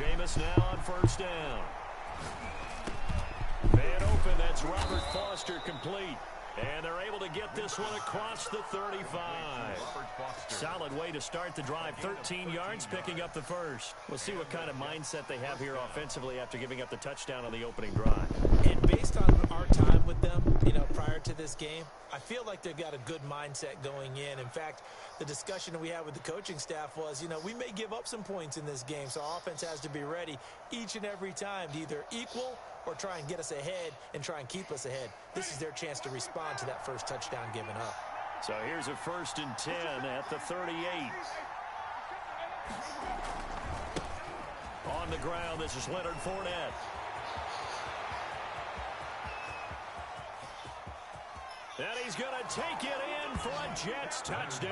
Jameis now on first down. Man open, that's Robert Foster complete. And they're able to get this one across the 35. Solid way to start the drive. 13 yards, picking up the first. We'll see what kind of mindset they have here offensively after giving up the touchdown on the opening drive. And based on our time with them, prior to this game, I feel like they've got a good mindset going in. In fact, the discussion we had with the coaching staff was, we may give up some points in this game, so our offense has to be ready each and every time to either equal or try and get us ahead and try and keep us ahead. This is their chance to respond to that first touchdown given up. So here's a 1st and 10 at the 38. On the ground, this is Leonard Fournette. And he's going to take it in for a Jets touchdown.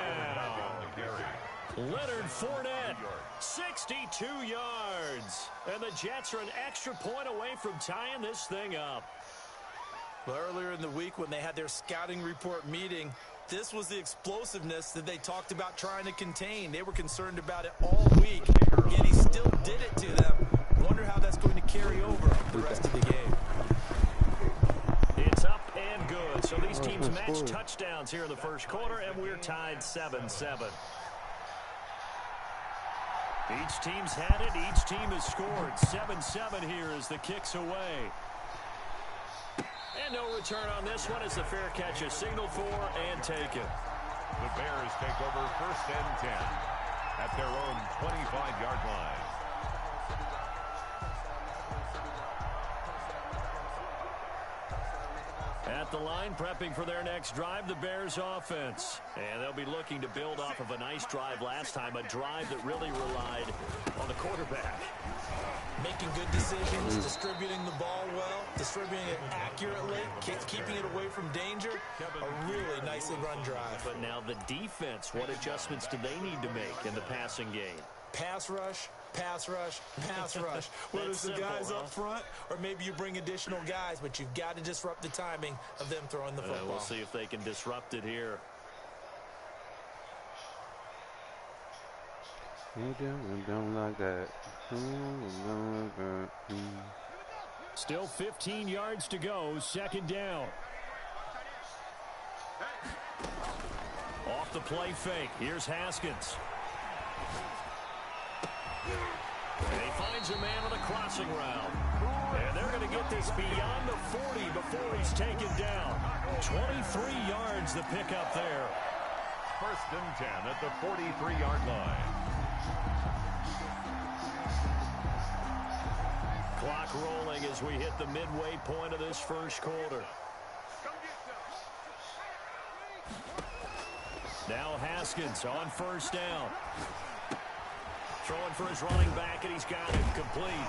Leonard Fournette, 62 yards. And the Jets are an extra point away from tying this thing up. Well, earlier in the week when they had their scouting report meeting, this was the explosiveness that they talked about trying to contain. They were concerned about it all week, yet he still did it to them. Wonder how that's going to carry over the rest of the game. It's up and good. So these teams match touchdowns here in the first quarter, and we're tied 7-7. Each team's had it. Each team has scored. 7-7 here as the kick's away. And no return on this one as the fair catch is signaled for and taken. The Bears take over 1st and 10 at their own 25-yard line. At the line, prepping for their next drive, the Bears offense. And they'll be looking to build off of a nice drive last time, a drive that really relied on the quarterback. Making good decisions, distributing the ball well, distributing it accurately, keeping it away from danger. A really nicely run drive. But now the defense, what adjustments do they need to make in the passing game? Pass rush, pass rush, pass rush. Whether it's the guys up front or maybe you bring additional guys, but you've got to disrupt the timing of them throwing the football. We'll see if they can disrupt it here. Don't like that. Still 15 yards to go, 2nd down. Off the play fake, here's Haskins. And he finds a man on the crossing route. And they're going to get this beyond the 40 before he's taken down. 23 yards the pickup there. 1st and 10 at the 43-yard line. Clock rolling as we hit the midway point of this first quarter. Now Haskins on 1st down. Throwing for his running back, and he's got it complete.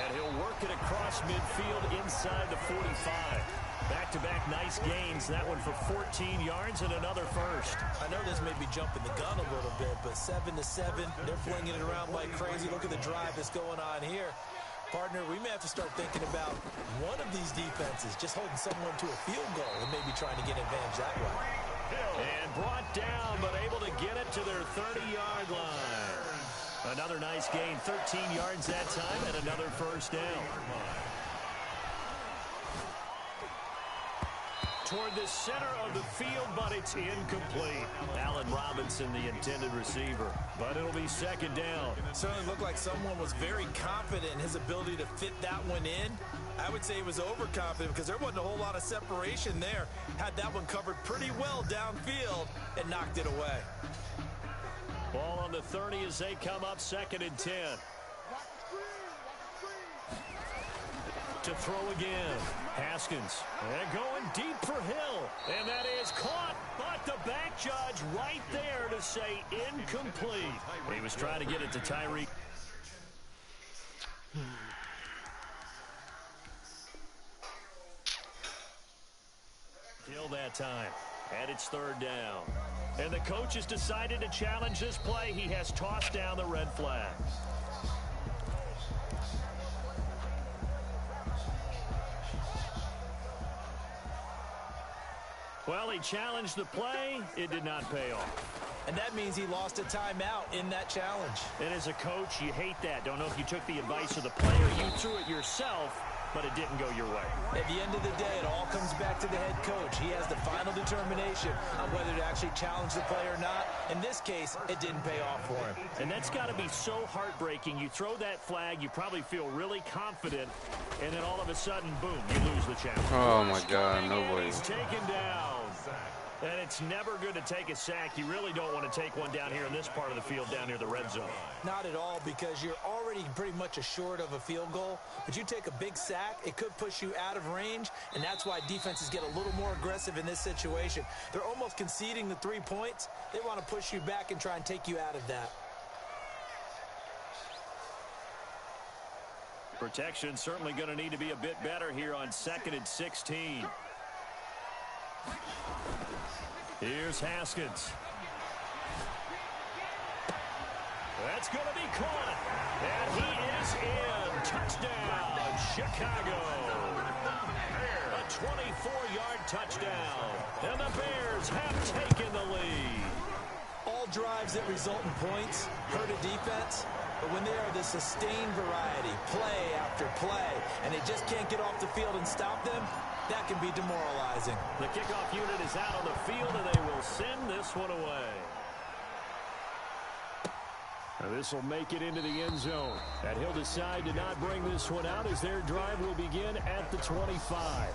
And he'll work it across midfield inside the 45. Back-to-back nice gains. That one for 14 yards and another first. I know this may be jumping the gun a little bit, but 7-7, they're flinging it around like crazy. Look at the drive that's going on here. Partner, we may have to start thinking about one of these defenses just holding someone to a field goal and maybe trying to get advantage that way. And brought down, but able to get it to their 30-yard line. Another nice gain, 13 yards that time, and another first down. Toward the center of the field, but it's incomplete. Allen Robinson, the intended receiver. But it'll be 2nd down. It certainly looked like someone was very confident in his ability to fit that one in. I would say he was overconfident because there wasn't a whole lot of separation there. Had that one covered pretty well downfield and knocked it away. Ball on the 30 as they come up 2nd and 10. To throw again. Haskins. And going deep for Hill. And that is caught. But the back judge right there to say incomplete. He was trying to get it to Tyreek. Hill that time. And it's 3rd down. And the coach has decided to challenge this play. He has tossed down the red flag. Well, he challenged the play. It did not pay off. And that means he lost a timeout in that challenge. And as a coach, you hate that. Don't know if you took the advice of the player, you threw it yourself, but it didn't go your way. At the end of the day, it all comes back to the head coach. He has the final determination on whether to actually challenge the play or not. In this case, it didn't pay off for him. And that's got to be so heartbreaking. You throw that flag, you probably feel really confident, and then all of a sudden, boom, you lose the challenge. Oh, my God, no way. He's taken down. And it's never good to take a sack. You really don't want to take one down here in this part of the field, down near the red zone. Not at all, because you're already pretty much assured of a field goal. But you take a big sack, it could push you out of range, and that's why defenses get a little more aggressive in this situation. They're almost conceding the 3 points. They want to push you back and try and take you out of that. Protection certainly going to need to be a bit better here on 2nd and 16. Here's Haskins. That's going to be caught. And he is in. Touchdown, Chicago. A 24-yard touchdown. And the Bears have taken the lead. All drives that result in points hurt a defense. But when they are the sustained variety, play after play, and they just can't get off the field and stop them, that can be demoralizing. The kickoff unit is out on the field, and they will send this one away. Now this will make it into the end zone. And he'll decide to not bring this one out as their drive will begin at the 25.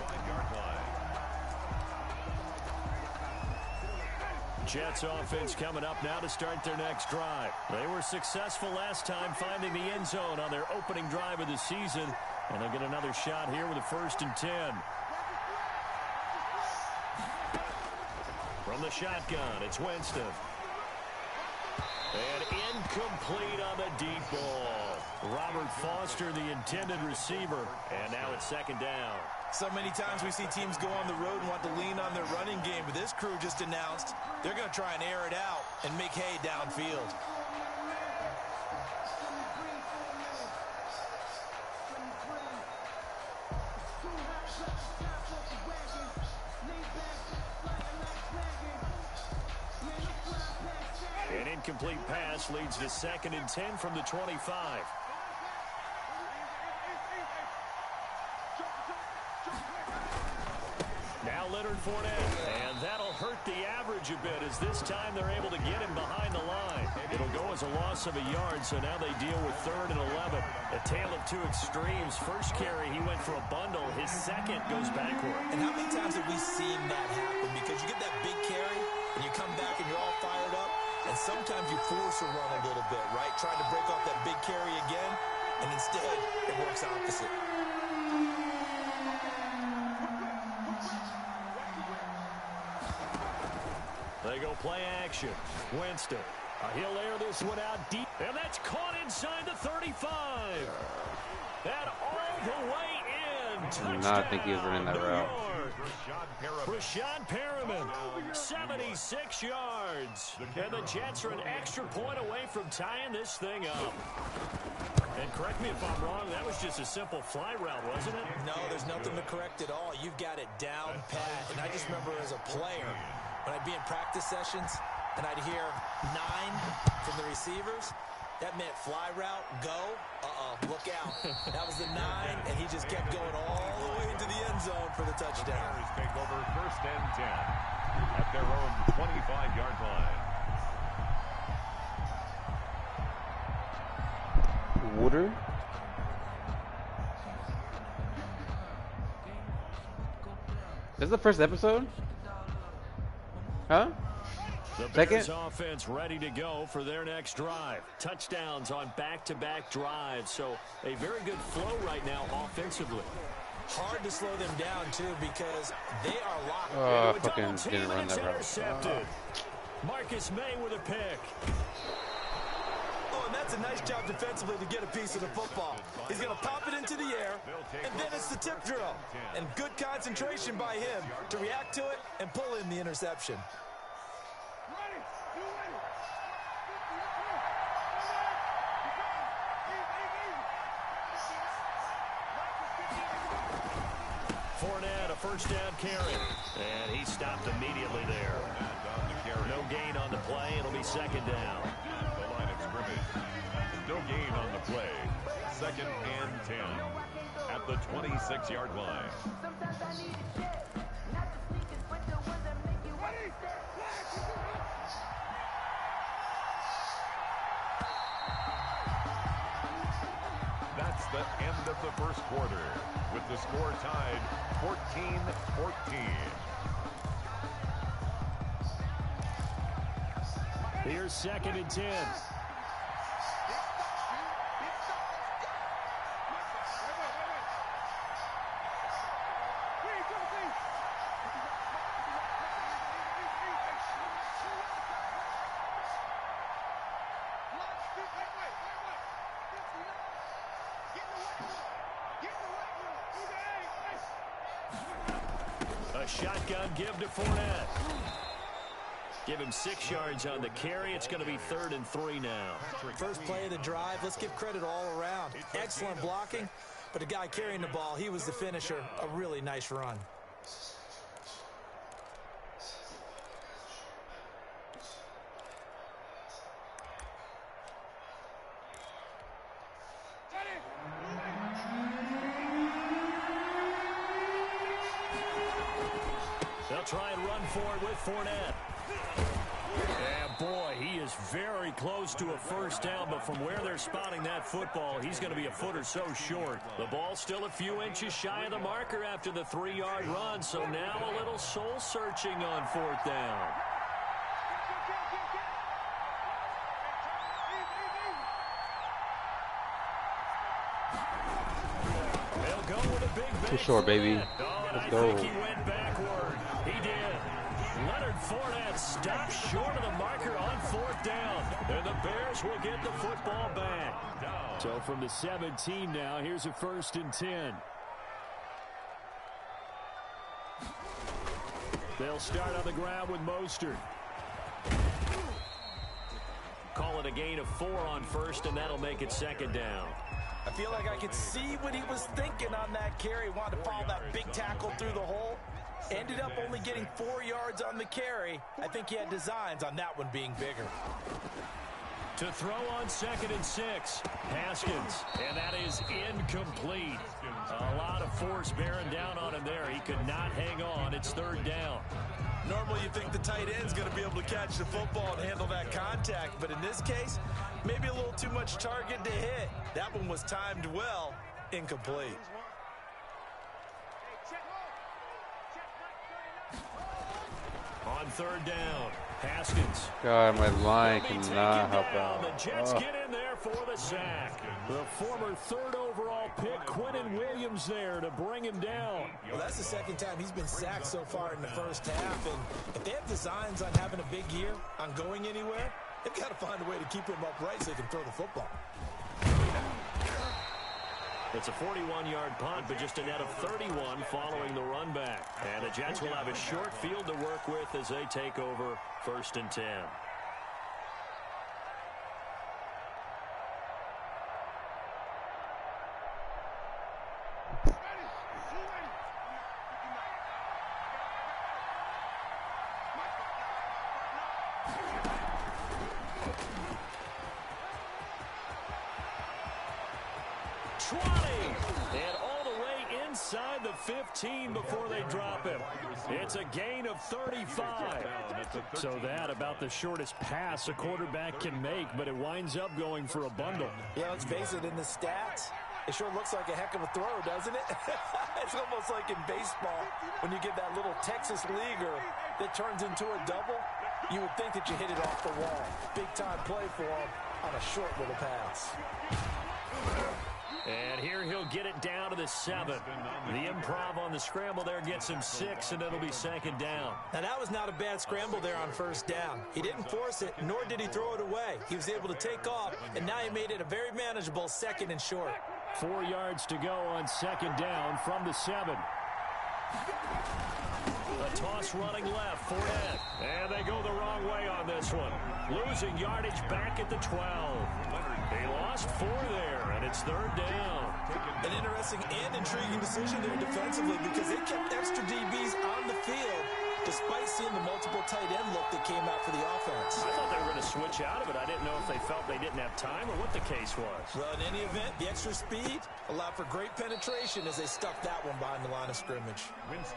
Jets offense coming up now to start their next drive. They were successful last time finding the end zone on their opening drive of the season. And they'll get another shot here with a 1st and 10. From the shotgun, it's Winston. And incomplete on the deep ball. Robert Foster, the intended receiver. And now it's 2nd down. So many times we see teams go on the road and want to lean on their running game, but this crew just announced they're going to try and air it out and make hay downfield. An incomplete pass leads to 2nd and 10 from the 25. Now Leonard Fournette, and that'll hurt the average a bit as this time they're able to get him behind the line. It'll go as a loss of a yard, so now they deal with 3rd and 11. A tale of two extremes. First carry, he went for a bundle. His second goes backward. And how many times have we seen that happen? Because you get that big carry, and you come back and you're all fired up, and sometimes you force a run a little bit, right? Trying to break off that big carry again, and instead it works opposite. They go play action. Winston. He'll air this one out deep. And that's caught inside the 35. And all the way in. Touchdown. No, I think he was running that route. Rashad Perriman, 76 yards. And the Jets are an extra point away from tying this thing up. And correct me if I'm wrong, that was just a simple fly route, wasn't it? No, there's nothing to correct at all. You've got it down pat. And I just remember as a player, when I'd be in practice sessions and I'd hear 9 from the receivers, that meant fly route, go, look out. That was the 9, and he just kept going all the way into the end zone for the touchdown. Bears take over 1st and 10 at their own 25-yard line. Water? This is the first episode? Huh? The Bears offense ready to go for their next drive. Touchdowns on back-to-back drives. So a very good flow right now offensively. Hard to slow them down, too, because they are locked. Oh, I fucking didn't run that route. Marcus May with a pick. Oh, and that's a nice job defensively to get a piece of the football. He's going to pop it into the air, and then it's the tip drill. And good concentration by him to react to it and pull in the interception. Fournette, a 1st down carry. And he stopped immediately. second down. The line of scrimmage. No gain on the play. 2nd and 10 at the 26-yard line. That's the end of the first quarter, with the score tied 14-14. Here's 2nd and 10. A shotgun give to Fournette. Give him 6 yards on the carry. It's going to be 3rd and 3 now. First play of the drive. Let's give credit all around. Excellent blocking, but the guy carrying the ball, he was the finisher. A really nice run. They'll try and run for it with Fournette. And boy, he is very close to a first down, but from where they're spotting that football, he's going to be a foot or so short. The ball's still a few inches shy of the marker after the 3-yard run, so now a little soul-searching on 4th down. They'll go with a big Too short, baby. Let's go. He went backward. He did. Leonard Fournette stopped short of the marker on 4th down. And the Bears will get the football back. So from the 17 now, here's a 1st and 10. They'll start on the ground with Mostert. Call it a gain of 4 on 1st, and that'll make it 2nd down. I feel like I could see what he was thinking on that carry. Wanted to follow that big tackle through the hole. Ended up only getting 4 yards on the carry. I think he had designs on that one being bigger. To throw on 2nd and 6, Haskins, and that is incomplete. A lot of force bearing down on him there. He could not hang on. It's 3rd down. Normally you think the tight end's going to be able to catch the football and handle that contact, but in this case, maybe a little too much target to hit. That one was timed well, incomplete. On 3rd down, Haskins. God, my line cannot help out. The Jets get in there for the sack. The former 3rd overall pick, Quinnen Williams, there to bring him down. Well, that's the 2nd time he's been sacked so far in the first half. And if they have designs on having a big year, on going anywhere, they've got to find a way to keep him upright so he can throw the football. It's a 41-yard punt, but just a net of 31 following the run back. And the Jets will have a short field to work with as they take over 1st and 10. And all the way inside the 15 before they drop him. It's a gain of 35. So that about the shortest pass a quarterback can make, but it winds up going for a bundle. Yeah, let's face it, in the stats, it sure looks like a heck of a throw, doesn't it? It's almost like in baseball when you get that little Texas leaguer that turns into a double. You would think that you hit it off the wall. Big-time play for him on a short little pass. And here he'll get it down to the 7. The improv on the scramble there gets him 6, and it'll be 2nd down. Now, that was not a bad scramble there on 1st down. He didn't force it, nor did he throw it away. He was able to take off, and now he made it a very manageable 2nd and short. 4 yards to go on 2nd down from the 7. A toss running left, Fournette. And they go the wrong way on this one. Losing yardage back at the 12. They lost 4 there, and it's 3rd down. An interesting and intriguing decision there defensively because they kept extra DBs on the field despite seeing the multiple tight end look that came out for the offense. I thought they were going to switch out of it. I didn't know if they felt they didn't have time or what the case was. Well, in any event, the extra speed allowed for great penetration as they stuffed that one behind the line of scrimmage.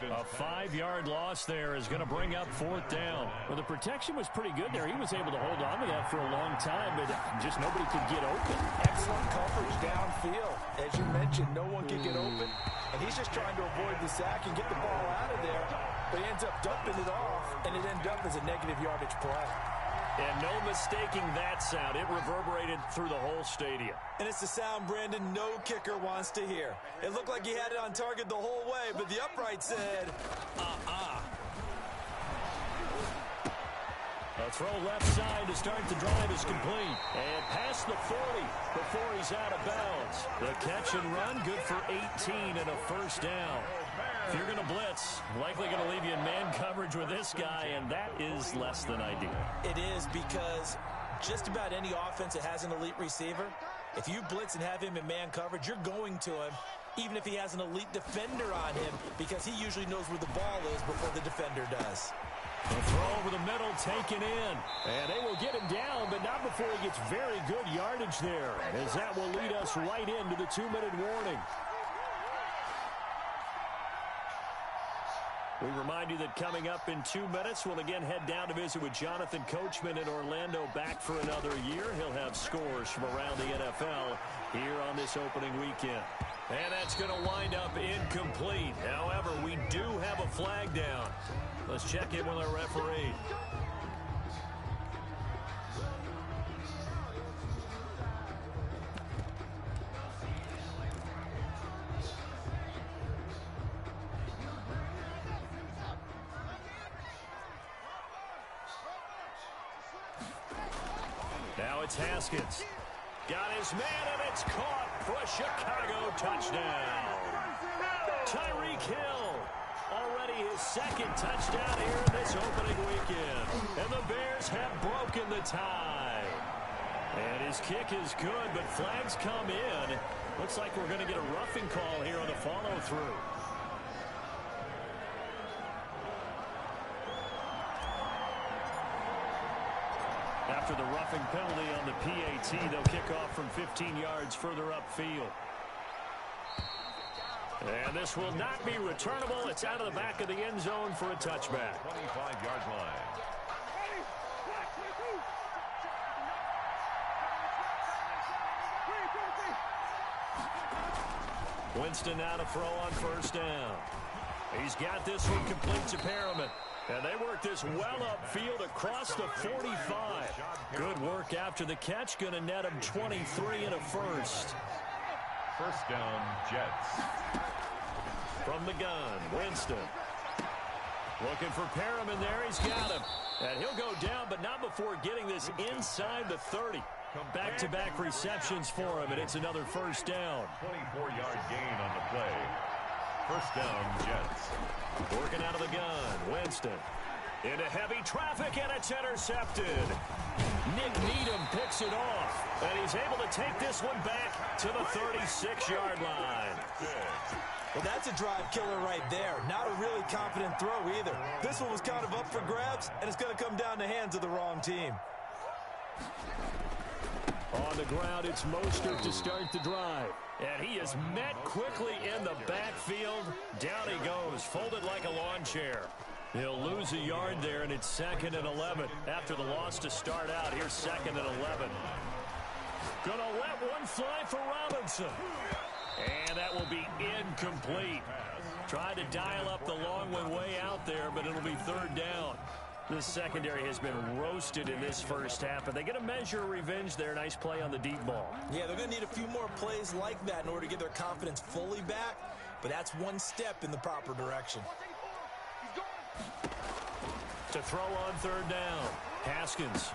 A 5-yard loss there is going to bring up 4th down. Well, the protection was pretty good there. He was able to hold on to that for a long time, but just nobody could get open. Excellent coverage downfield. As you mentioned, no one could get open, and he's just trying to avoid the sack and get the ball out of there, but he ends up dumping it off, and it ended up as a negative yardage play. And no mistaking that sound. It reverberated through the whole stadium. And it's the sound, Brandon, no kicker wants to hear. It looked like he had it on target the whole way, but the upright said, A throw left side to start the drive is complete. And past the 40 before he's out of bounds. The catch and run, good for 18 and a first down. If you're going to blitz, likely going to leave you in man coverage with this guy, and that is less than ideal. It is, because just about any offense that has an elite receiver, if you blitz and have him in man coverage, you're going to him, even if he has an elite defender on him, because he usually knows where the ball is before the defender does. The throw over the middle taken in. And they will get him down, but not before he gets very good yardage there, as that will lead us right into the 2-minute warning. We remind you that coming up in 2 minutes, we'll again head down to visit with Jonathan Coachman in Orlando, back for another year. He'll have scores from around the NFL here on this opening weekend. And that's going to wind up incomplete. However, we do have a flag down. Let's check in with our referee. Now it's Haskins. Got his man, and it's caught for a Chicago touchdown. Tyreek Hill, already his second touchdown here in this opening weekend. And the Bears have broken the tie. And his kick is good, but flags come in. Looks like we're going to get a roughing call here on the follow-through. After the roughing penalty on the PAT, they'll kick off from 15 yards further upfield. And this will not be returnable. It's out of the back of the end zone for a touchback. 25-yard line. Winston now to throw on first down. He's got this one complete to Perriman. And they work this well upfield across the 45. Good work after the catch. Going to net him 23 and a first. First down, Jets. From the gun, Winston. Looking for Perriman there. He's got him. And he'll go down, but not before getting this inside the 30. Back-to-back receptions for him, and it's another first down. 24-yard gain on the play. First down, Jets. Working out of the gun, Winston. Into heavy traffic, and it's intercepted. Nick Needham picks it off, and he's able to take this one back to the 36-yard line. Well, that's a drive killer right there. Not a really confident throw either. This one was kind of up for grabs, and it's going to come down the hands of the wrong team. On the ground, it's Mostert to start the drive. And he is met quickly in the backfield. Down he goes, folded like a lawn chair. He'll lose a yard there, and it's 2nd and 11. After the loss to start out, here's 2nd and 11. Gonna let one fly for Robinson. And that will be incomplete. Tried to dial up the long one way out there, but it'll be 3rd down. The secondary has been roasted in this first half, but they get a measure of revenge there. Nice play on the deep ball. Yeah, they're going to need a few more plays like that in order to get their confidence fully back, but that's one step in the proper direction. To throw on 3rd down, Haskins.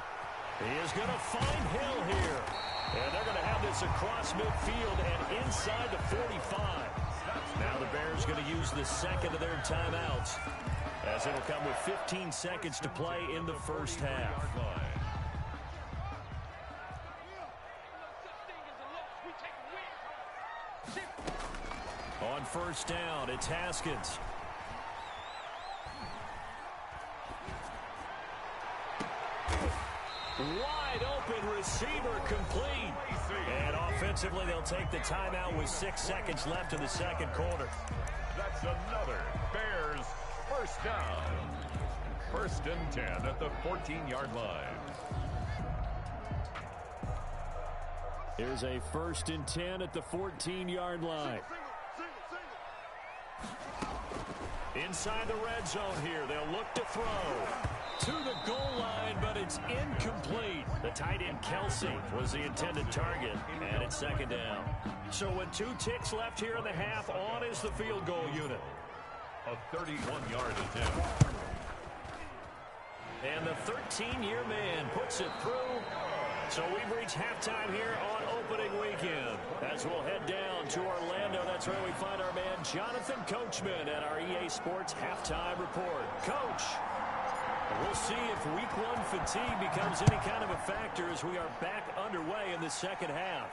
He is going to find Hill here. And they're going to have this across midfield and inside the 45. Now the Bears going to use the second of their timeouts, as it'll come with 15 seconds to play in the first half. On first down, it's Haskins. Wide open receiver complete. And offensively, they'll take the timeout with 6 seconds left in the second quarter. That's another Bears first down. 1st and 10 at the 14-yard line. Here's a 1st and 10 at the 14-yard line. Inside the red zone here, they'll look to throw to the goal line, but it's incomplete. The tight end Kelsey was the intended target, and it's 2nd down. So with 2 ticks left here in the half, on is the field goal unit. A 31-yard attempt. And the 13-year man puts it through. So we've reached halftime here on opening weekend. As we'll head down to Orlando, that's where we find our man Jonathan Coachman at our EA Sports Halftime Report. Coach, we'll see if Week 1 fatigue becomes any kind of a factor as we are back underway in the second half.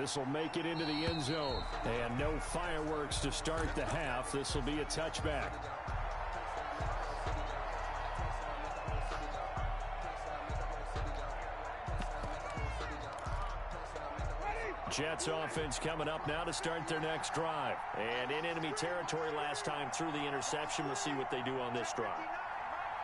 This will make it into the end zone. And no fireworks to start the half. This will be a touchback. Jets offense coming up now to start their next drive. And in enemy territory last time through the interception. We'll see what they do on this drive.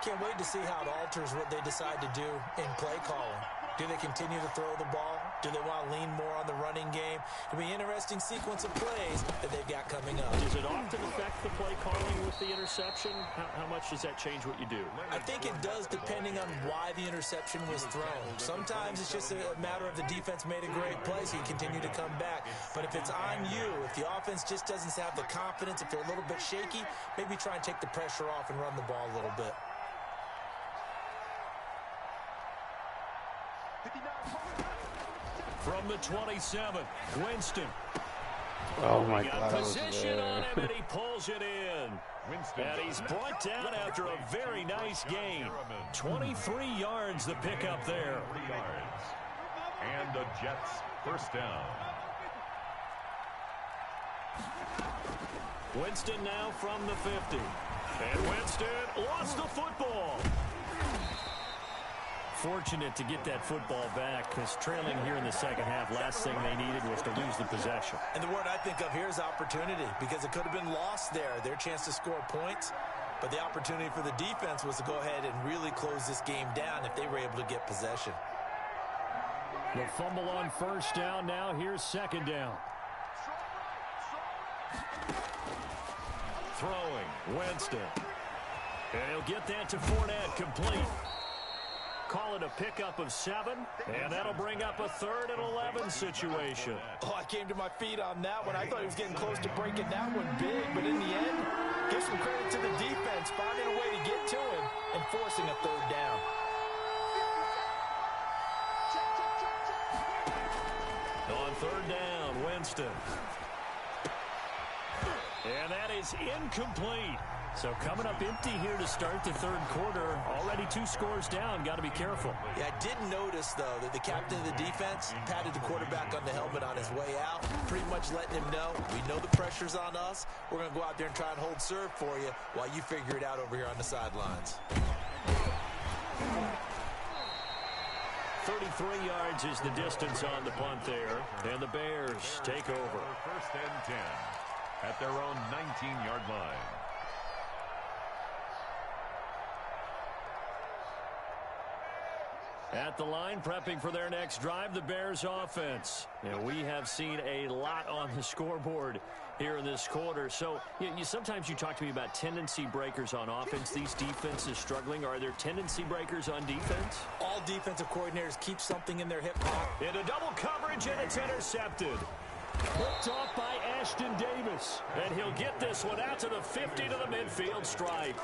Can't wait to see how it alters what they decide to do in play calling. Do they continue to throw the ball? Do they want to lean more on the running game? It'll be an interesting sequence of plays that they've got coming up. Does it often affect the play calling with the interception? How much does that change what you do? I think it does depending on why the interception was thrown. Sometimes it's just a matter of the defense made a great play, so you continue to come back. But if it's on you, if the offense just doesn't have the confidence, if they're a little bit shaky, maybe try and take the pressure off and run the ball a little bit. From the 27, Winston. Oh my God, Position on him, and he pulls it in. And he's brought down after a very nice gain. 23 yards the pickup there. 3 yards. And the Jets first down. Winston now from the 50. And Winston lost the football. Fortunate to get that football back, because trailing here in the second half, last thing they needed was to lose the possession. And the word I think of here is opportunity, because it could have been lost there, their chance to score points. But the opportunity for the defense was to go ahead and really close this game down if they were able to get possession. The fumble on first down. Now here's 2nd down. Throwing, Winston. And he'll get that to Fournette, complete. Call it a pickup of 7, and that'll bring up a 3rd and 11 situation. Oh, I came to my feet on that one. I thought he was getting close to breaking that one big, but in the end, give some credit to the defense, finding a way to get to him and forcing a 3rd down. On 3rd down, Winston. And that is incomplete. So coming up empty here to start the 3rd quarter. Already 2 scores down. Got to be careful. Yeah, I did notice, though, that the captain of the defense patted the quarterback on the helmet on his way out, pretty much letting him know, we know the pressure's on us. We're going to go out there and try and hold serve for you while you figure it out over here on the sidelines. 33 yards is the distance on the punt there. And the Bears take over. 1st and 10 at their own 19-yard line. At the line, prepping for their next drive, the Bears offense. And we have seen a lot on the scoreboard here in this quarter. So sometimes you talk to me about tendency breakers on offense. These defenses struggling. Are there tendency breakers on defense? All defensive coordinators keep something in their hip pocket. Into double coverage, and it's intercepted. Picked off by Ashton Davis. And he'll get this one out to the 50 to the midfield stripe.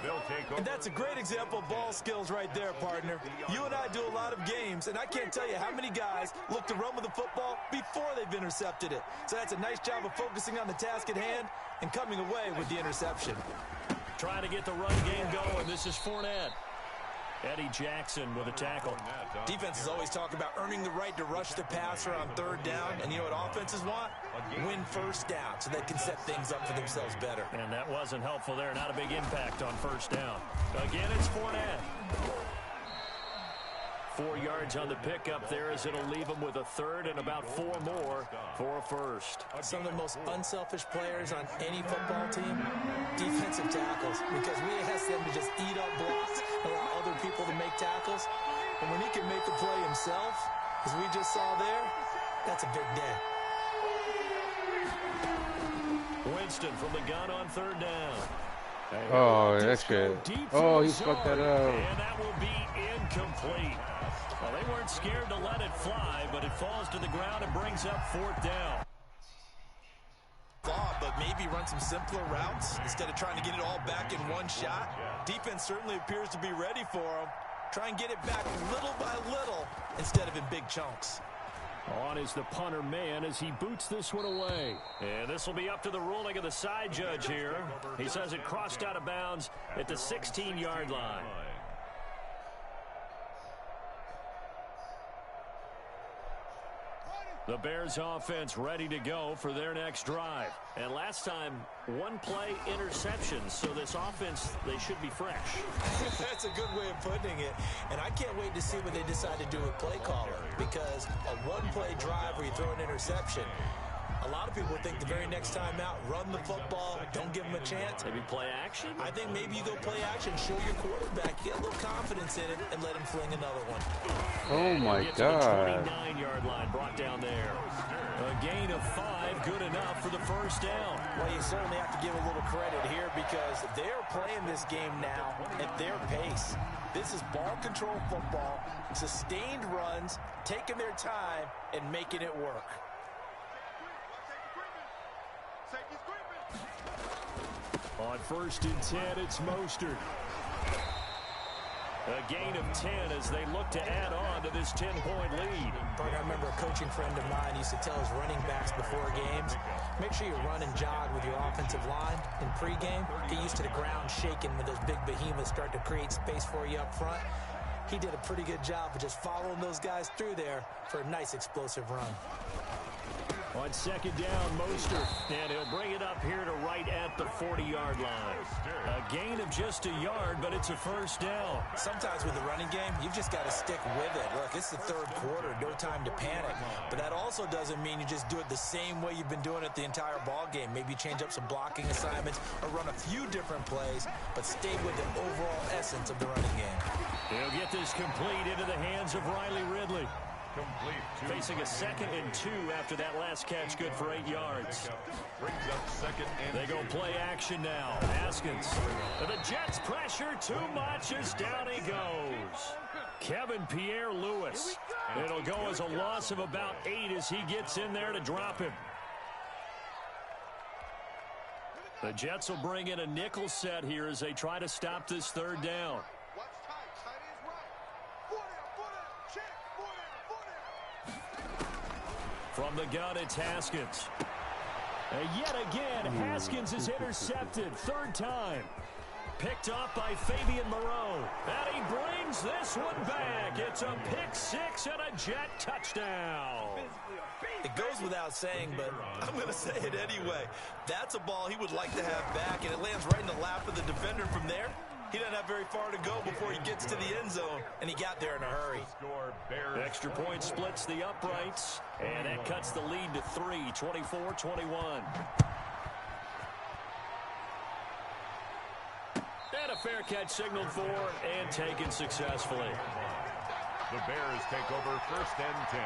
They'll take over. And that's a great example of ball skills right there, partner. You and I do a lot of games, and I can't tell you how many guys look to run with the football before they've intercepted it. So that's a nice job of focusing on the task at hand and coming away with the interception. Trying to get the run game going. This is Fournette. Eddie Jackson with a tackle. Defenses always talk about earning the right to rush the passer on 3rd down. And you know what offenses want? Win 1st down so they can set things up for themselves better. And that wasn't helpful there. Not a big impact on 1st down. Again, it's Fournette. 4 yards on the pickup there, as it'll leave them with a third and about 4 more for a first. Some of the most unselfish players on any football team, defensive tackles, because we ask them to just eat up blocks, allow other people to make tackles. And when he can make a play himself, as we just saw there, that's a big day. Winston from the gun on third down. Oh, that's good. Oh, he fucked that up. And that will be incomplete. Well, they weren't scared to let it fly, but it falls to the ground and brings up fourth down. But maybe run some simpler routes instead of trying to get it all back in one shot. Defense certainly appears to be ready for him. Try and get it back little by little instead of in big chunks. On is the punter man as he boots this one away. And this will be up to the ruling of the side judge here. He says it crossed out of bounds at the 16-yard line. The Bears offense ready to go for their next drive. And last time, one play interceptions. So this offense, they should be fresh. That's a good way of putting it. And I can't wait to see what they decide to do with play calling. Because a one-play drive where you throw an interception, a lot of people think the very next time out, run the football, don't give them a chance. Maybe play action? I think maybe you go play action, show your quarterback, get a little confidence in it, and let him fling another one. Oh, my God. 29-yard line brought down there. A gain of 5, good enough for the first down. Well, you certainly have to give a little credit here because they're playing this game now at their pace. This is ball control football, sustained runs, taking their time, and making it work. On 1st and 10, it's Mostert. A gain of 10 as they look to add on to this 10-point lead. Bert, I remember a coaching friend of mine used to tell his running backs before games, make sure you run and jog with your offensive line in pregame. Get used to the ground shaking when those big behemoths start to create space for you up front. He did a pretty good job of just following those guys through there for a nice explosive run. On 2nd down, Mostert, and he'll bring it up here to right at the 40-yard line. A gain of just a yard, but it's a first down. Sometimes with the running game, you've just got to stick with it. Look, it's the third quarter, no time to panic. But that also doesn't mean you just do it the same way you've been doing it the entire ball game. Maybe change up some blocking assignments or run a few different plays, but stay with the overall essence of the running game. He'll get this complete into the hands of Riley Ridley. Facing a 2nd and 2 after that last catch, good for 8 yards. Brings up 2nd and they go play action now. Haskins. The Jets pressure too much as down he goes. Kevin Pierre-Louis. It'll go as a loss of about 8 as he gets in there to drop him. The Jets will bring in a nickel set here as they try to stop this third down. From the gun, it's Haskins. And yet again, Haskins is intercepted. 3rd time. Picked off by Fabian Moreau. And he brings this one back. It's a pick 6 and a Jet touchdown. It goes without saying, but I'm going to say it anyway. That's a ball he would like to have back, and it lands right in the lap of the defender from there. He doesn't have very far to go before he gets to the end zone, and he got there in a hurry. Extra point splits the uprights, and that cuts the lead to 3, 24-21. And a fair catch signaled for and taken successfully. The Bears take over 1st and 10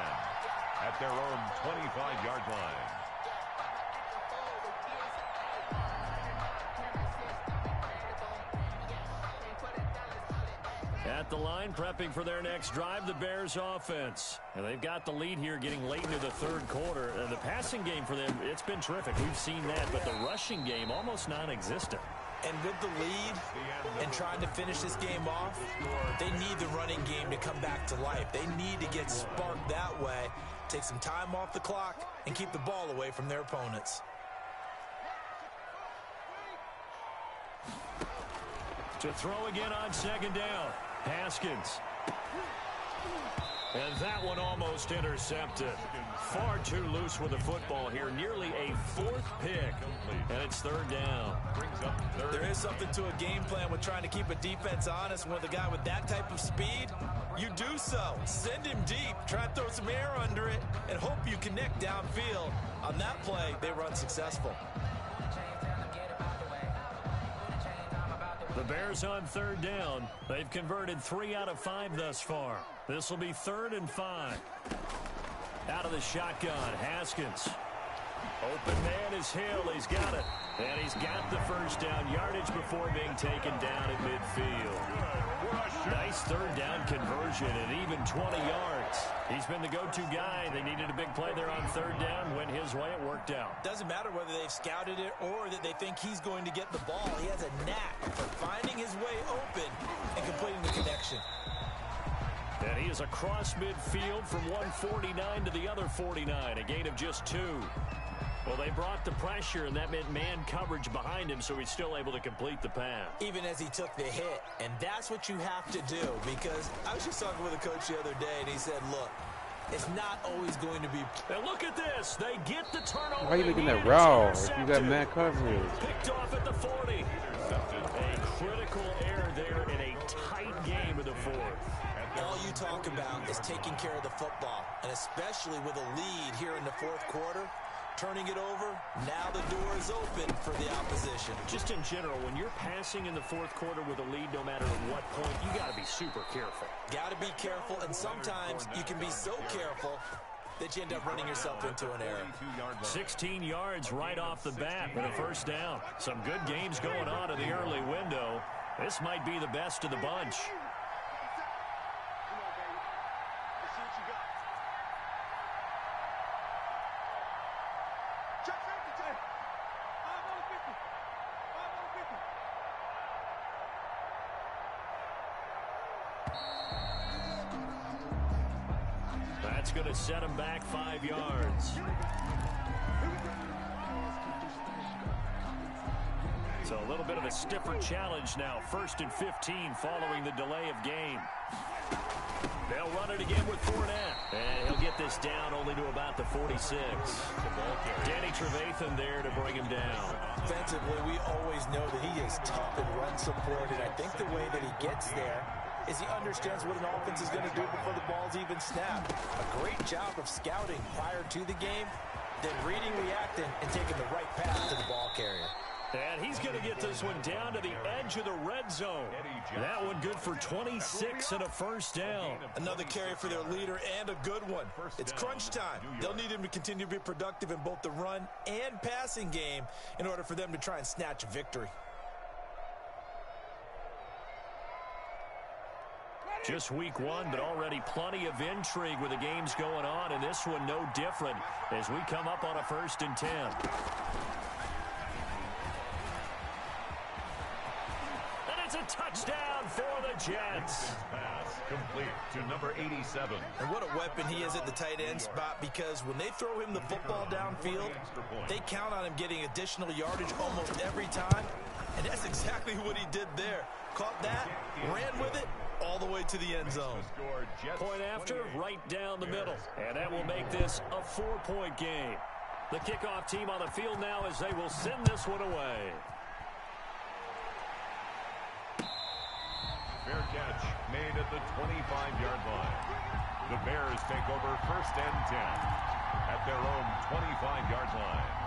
at their own 25-yard line. At the line, prepping for their next drive, the Bears offense. And they've got the lead here getting late into the 3rd quarter. And the passing game for them, it's been terrific. We've seen that, but the rushing game almost non-existent. And with the lead and trying to finish this game off, they need the running game to come back to life. They need to get sparked that way, take some time off the clock, and keep the ball away from their opponents. To throw again on 2nd down. Haskins. And that one almost intercepted. Far too loose with the football here. Nearly a fourth pick. And it's third down. There is something to a game plan with trying to keep a defense honest. With a guy with that type of speed, you do so. Send him deep. Try to throw some air under it and hope you connect downfield. On that play, they were unsuccessful. The Bears on third down. They've converted 3 out of 5 thus far. This will be 3rd and 5. Out of the shotgun, Haskins. Open man is Hill. He's got it. And he's got the first down yardage before being taken down at midfield. Nice third down conversion and even 20 yards. He's been the go-to guy. They needed a big play there on third down. Went his way. It worked out. Doesn't matter whether they've scouted it or that they think he's going to get the ball. He has a knack for finding his way open and completing the connection. And he is across midfield from one 49 to the other 49. A gain of just 2. Well, they brought the pressure, and that meant man coverage behind him, so he's still able to complete the pass. Even as he took the hit, and that's what you have to do, because I was just talking with a coach the other day, and he said, look, it's not always going to be... And look at this. They get the turnover. Why are you making that raw? You got man coverage. Picked off at the 40. A critical error there in a tight game of the fourth. All you talk about is taking care of the football, and especially with a lead here in the fourth quarter. Turning it over, now the door is open for the opposition. Just in general, when you're passing in the fourth quarter with a lead, no matter at what point, you got to be super careful. Got to be careful, and sometimes you can be so careful that you end up running yourself into an error. 16 yards right off the bat for the first down. Some good games going on in the early window. This might be the best of the bunch. That's going to set him back 5 yards. So a little bit of a stiffer challenge now. 1st and 15 following the delay of game. They'll run it again with Fournette. And he'll get this down only to about the 46. Danny Trevathan there to bring him down. Offensively, we always know that he is tough in run support, and I think the way that he gets there is he understands what an offense is going to do before the ball's even snapped. A great job of scouting prior to the game, then reading, reacting, and taking the right path to the ball carrier. And he's going to get this one down to the edge of the red zone. That one good for 26 and a first down. Another carry for their leader and a good one. It's crunch time. They'll need him to continue to be productive in both the run and passing game in order for them to try and snatch a victory. Just week 1, but already plenty of intrigue with the games going on, and this one no different as we come up on a 1st and 10. And it's a touchdown for the Jets. Pass complete to number 87. And what a weapon he is at the tight end spot, because when they throw him the football downfield, they count on him getting additional yardage almost every time. And that's exactly what he did there. Caught that, ran with it, all the way to the end zone. Point after, right down the middle. And that will make this a 4-point game. The kickoff team on the field now as they will send this one away. Fair catch made at the 25-yard line. The Bears take over 1st and 10 at their own 25-yard line.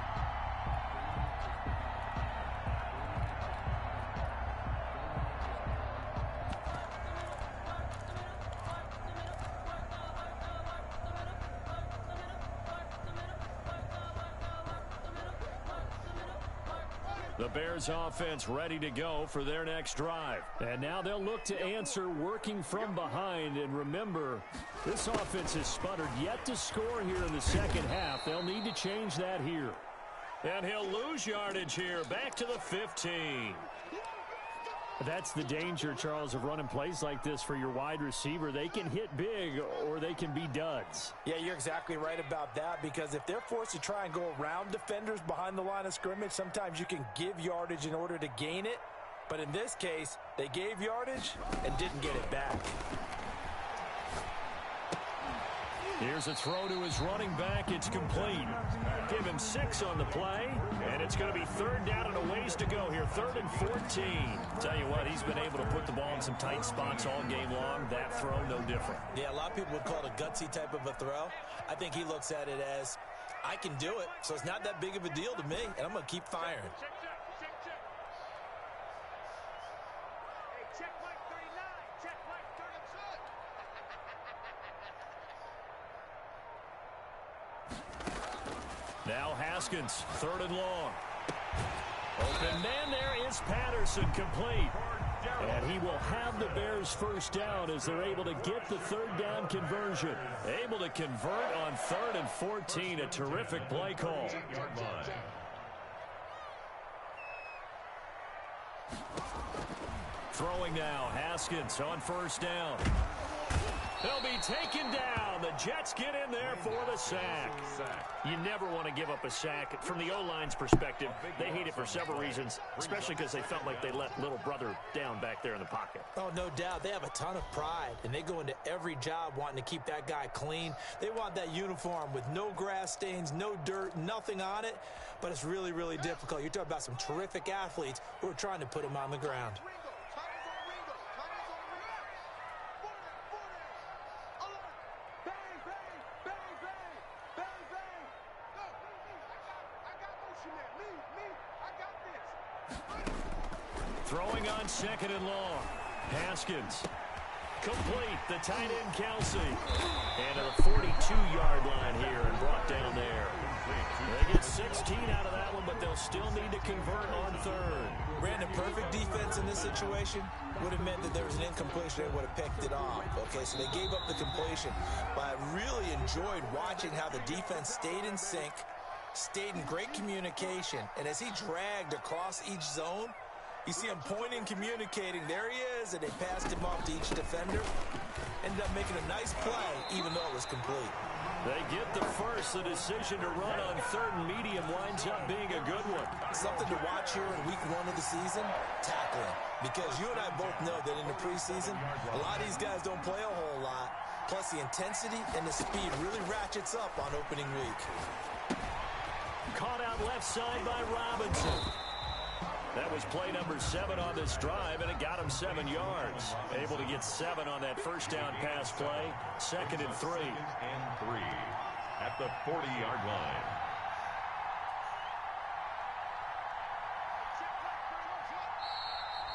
The Bears offense ready to go for their next drive. And now they'll look to answer working from behind. And remember, this offense has sputtered yet to score here in the second half. They'll need to change that here. And he'll lose yardage here. Back to the 15. That's the danger, Charles, of running plays like this for your wide receiver. They can hit big or they can be duds. Yeah, you're exactly right about that, because if they're forced to try and go around defenders behind the line of scrimmage, sometimes you can give yardage in order to gain it. But in this case, they gave yardage and didn't get it back. Here's a throw to his running back. It's complete. Give him 6 on the play, and it's going to be 3rd down and a ways to go here. 3rd and 14. Tell you what, he's been able to put the ball in some tight spots all game long. That throw, no different. Yeah, a lot of people would call it a gutsy type of a throw. I think he looks at it as, I can do it, so it's not that big of a deal to me, and I'm going to keep firing. Now Haskins, 3rd and long. Open man, there is Patterson, complete. And he will have the Bears 1st down as they're able to get the 3rd down conversion. Able to convert on 3rd and 14. A terrific play call. Throwing now, Haskins on 1st down. He'll be taken down. The Jets get in there for the sack. You never want to give up a sack. From the O-line's perspective, they hate it for several reasons, especially because they felt like they let little brother down back there in the pocket. Oh, no doubt. They have a ton of pride, and they go into every job wanting to keep that guy clean. They want that uniform with no grass stains, no dirt, nothing on it, but it's really, really difficult. You're talking about some terrific athletes who are trying to put him on the ground. Throwing on 2nd and long. Haskins. Complete. The tight end, Kelsey. And at the 42-yard line here and brought down there. They get 16 out of that one, but they'll still need to convert on 3rd. Brandon, perfect defense in this situation would have meant that there was an incompletion. They would have picked it off. Okay, so they gave up the completion. But I really enjoyed watching how the defense stayed in sync, stayed in great communication. And as he dragged across each zone, you see him pointing, communicating. There he is, and they passed him off to each defender. Ended up making a nice play, even though it was complete. They get the first. The decision to run on 3rd and medium winds up being a good one. Something to watch here in week 1 of the season, tackling. Because you and I both know that in the preseason, a lot of these guys don't play a whole lot. Plus, the intensity and the speed really ratchets up on opening week. Caught out left side by Robinson. That was play number 7 on this drive, and it got him 7 yards. Able to get 7 on that 1st down pass play. 2nd and 3. And 3 at the 40-yard line.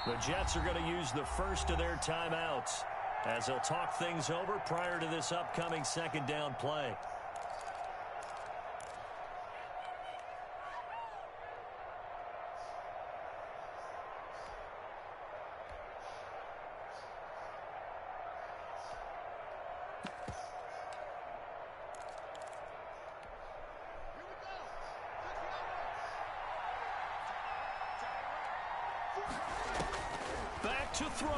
The Jets are going to use the first of their timeouts as they'll talk things over prior to this upcoming 2nd down play. Back to throw.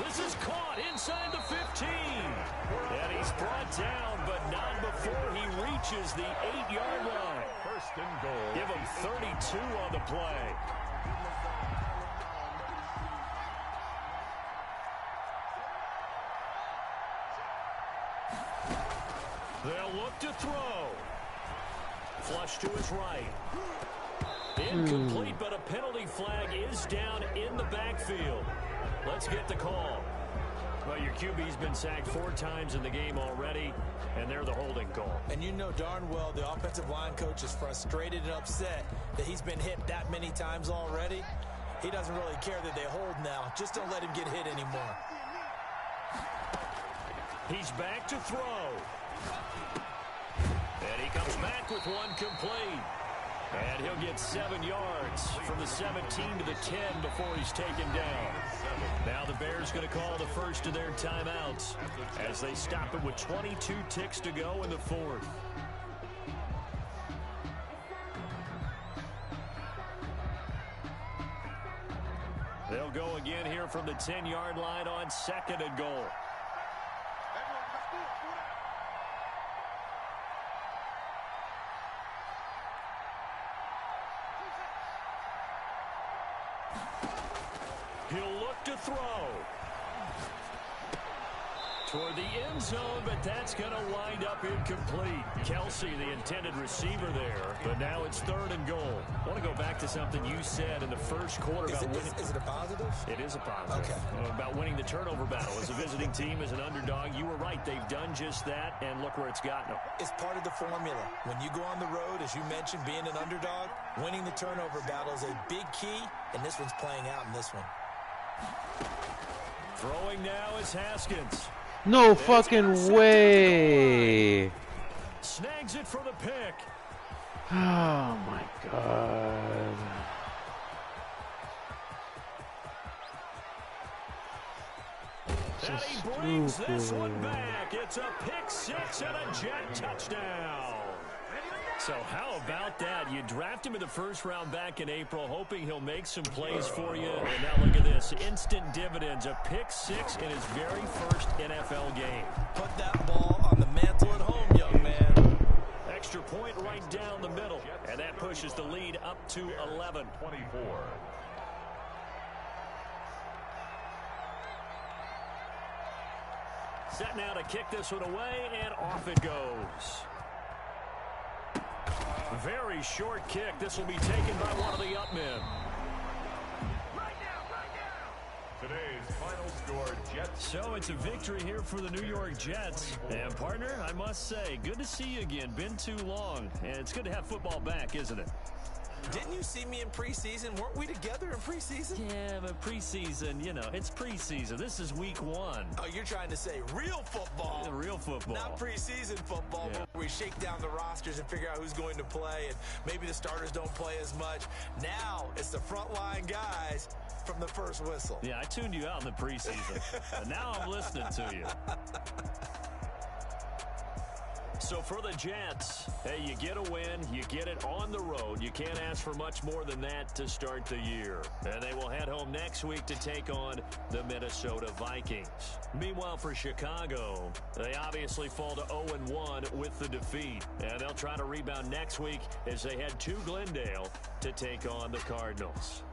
This is caught inside the 15. And he's brought down, but not before he reaches the 8-yard line. 1st and goal. Give him 32 on the play. They'll look to throw. Flush to his right. Incomplete, but a penalty flag is down in the backfield. Let's get the call. Well, your QB's been sacked 4 times in the game already, and they're the holding call. And you know darn well the offensive line coach is frustrated and upset that he's been hit that many times already. He doesn't really care that they hold now. Just don't let him get hit anymore. He's back to throw. And he comes back with one complete. And he'll get 7 yards from the 17 to the 10 before he's taken down. Now the Bears going to call the first of their timeouts as they stop it with 22 ticks to go in the 4th. They'll go again here from the 10-yard line on 2nd and goal. He'll look to throw. toward the end zone, but that's going to wind up incomplete. Kelsey, the intended receiver there, but now it's 3rd and goal. I want to go back to something you said in the first quarter about winning. Is it a positive? It is a positive. Okay. About winning the turnover battle. As a visiting team, as an underdog, you were right. They've done just that, and look where it's gotten them. It's part of the formula. When you go on the road, as you mentioned, being an underdog, winning the turnover battle is a big key, and this one's playing out in this one. Throwing now is Haskins. No fucking way. Snags it for the pick. Oh my God. And he brings this one back. It's a pick 6 and a Jet touchdown. So how about that? You draft him in the first round back in April, hoping he'll make some plays for you. And now look at this. Instant dividends. A pick 6 in his very first NFL game. Put that ball on the mantle at home, young man. Extra point right down the middle. And that pushes the lead up to 11. 24. Set now to kick this one away, and off it goes. Very short kick. This will be taken by one of the up men. Today's final score, Jets. So it's a victory here for the New York Jets. And partner, I must say, good to see you again. Been too long. And it's good to have football back, isn't it? Didn't you see me in preseason? Weren't we together in preseason? Yeah, but preseason, you know, it's preseason. This is week 1. Oh, you're trying to say real football. Yeah, real football. Not preseason football, Yeah. where we shake down the rosters and figure out who's going to play, and maybe the starters don't play as much. Now it's the frontline guys from the first whistle. Yeah, I tuned you out in the preseason. And now I'm listening to you. So for the Jets, hey, you get a win, you get it on the road. You can't ask for much more than that to start the year. And they will head home next week to take on the Minnesota Vikings. Meanwhile, for Chicago, they obviously fall to 0-1 with the defeat. And they'll try to rebound next week as they head to Glendale to take on the Cardinals.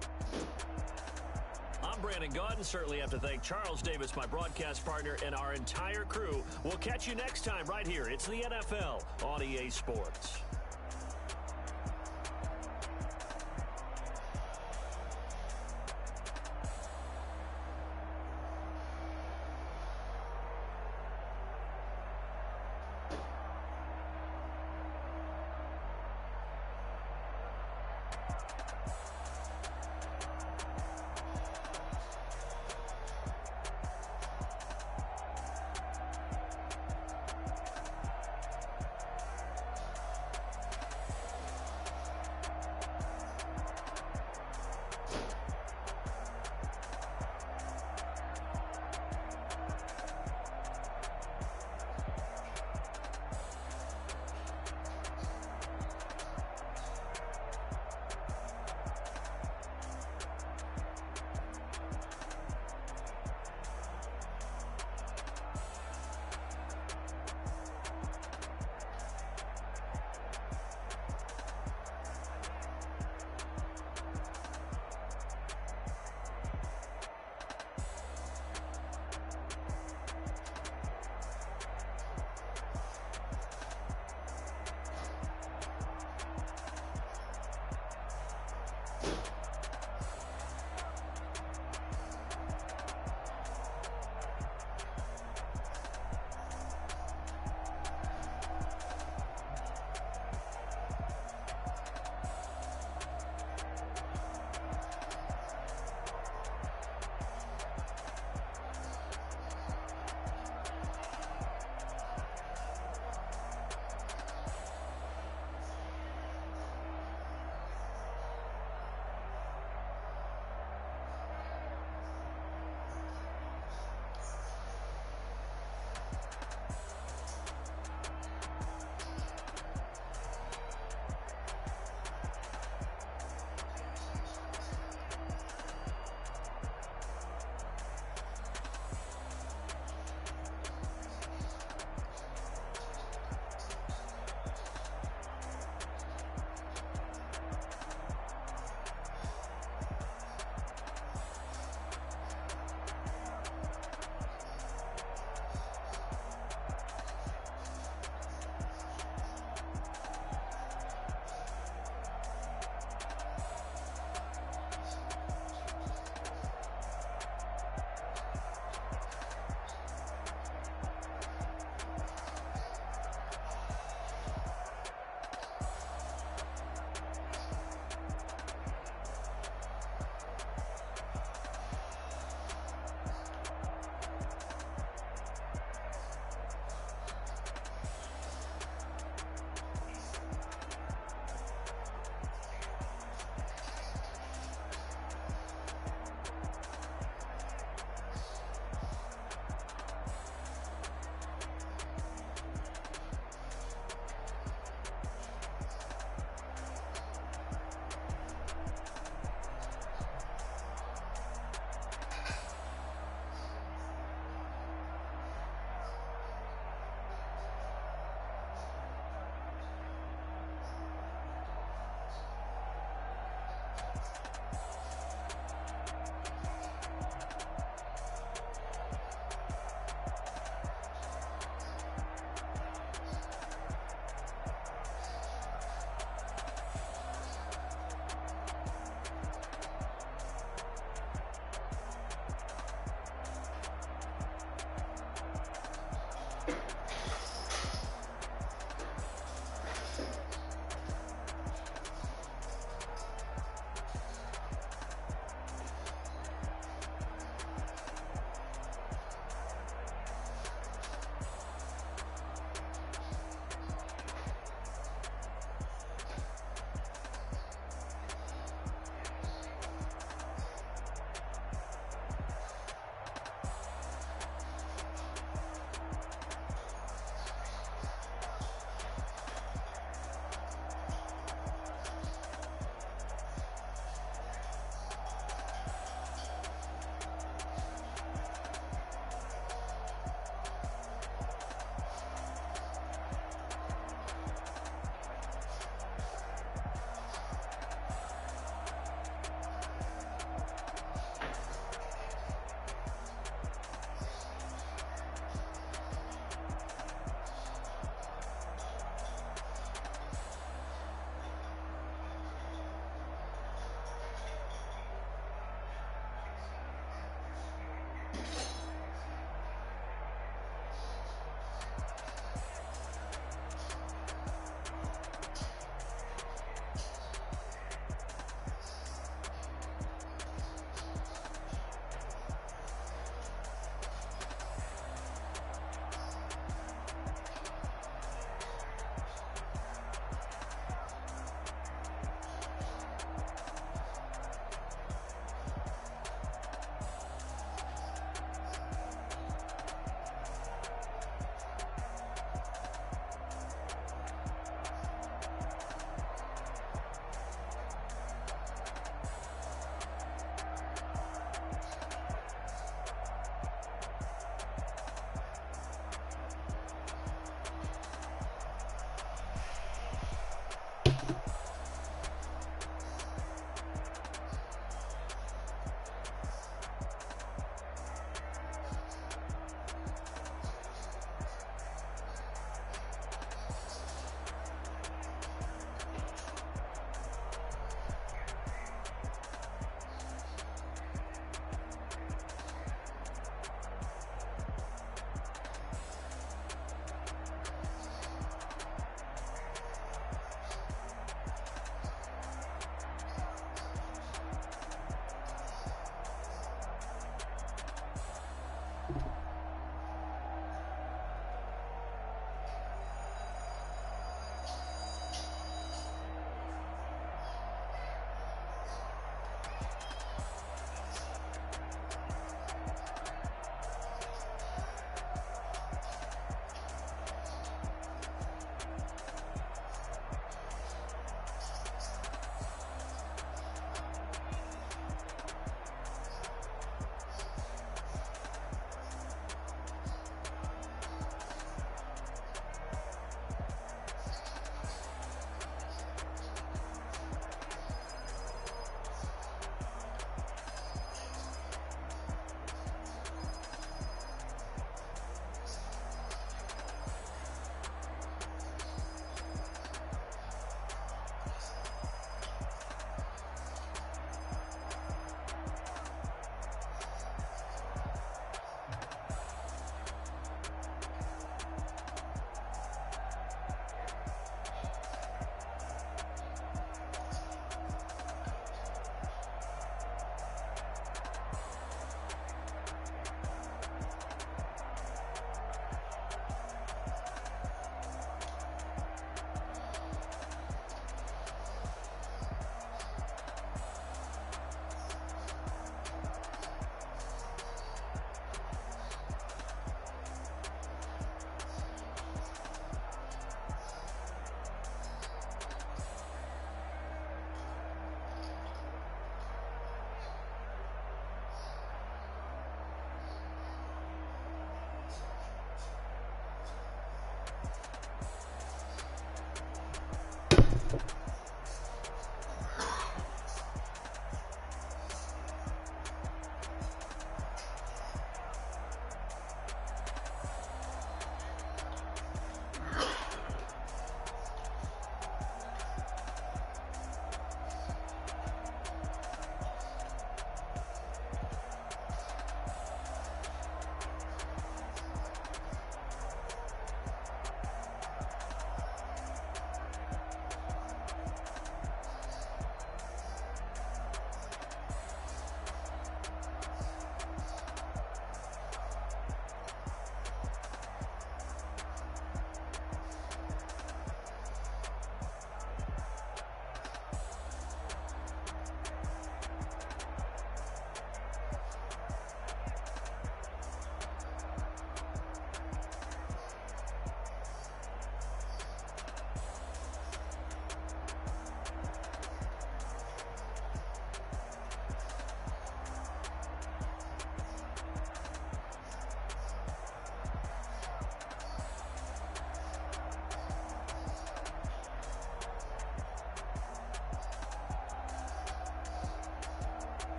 I'm Brandon Gaudin. Certainly have to thank Charles Davis, my broadcast partner, and our entire crew. We'll catch you next time right here. It's the NFL on EA Sports.